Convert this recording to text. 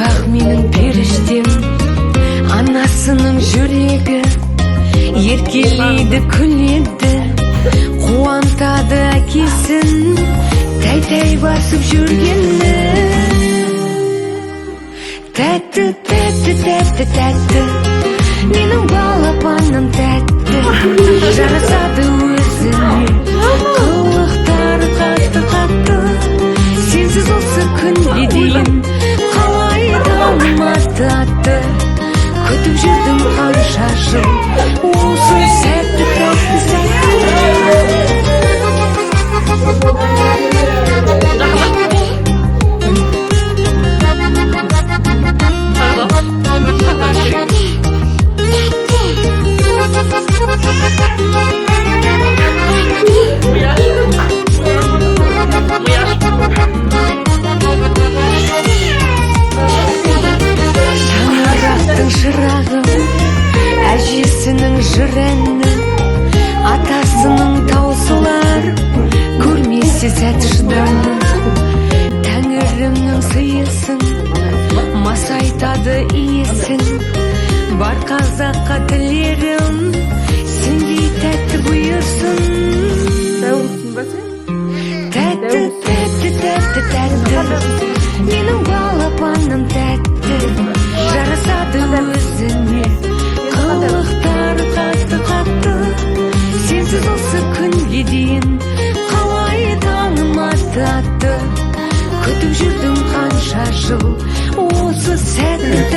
Ақ менің періштем, анасының жүрегі, еркелейді, күледі, қуантады әкесін, тәй-тәй басып жүргені. Тәтті, тәтті, тәтті, тәтті, менің балапаным тәтті, жарасады өзіне, қылықтары қатты-қатты. Сенсіз осы күнге дейін қалай танымады атты, күтіп жүрдім қанша жыл осы сәтті, тәтті сәтті. Шаңырақтың шырағым, әжесінің жыр әні, атасының таусылар, көрмесе сәт шыдамы. Тәңірімнің сыйысың, масайтады иесін, бар қазаққа тілерім, сендей тәтті бұйырсын. Тәтті, тәтті, тәтті, тәтті, менің балапаным тәтті, жарасады өзіне, қылықтары қатты-қатты. Сенсіз осы күнге дейін қалай танымады атты, күтіп жүрдім қанша жыл осы сәтті,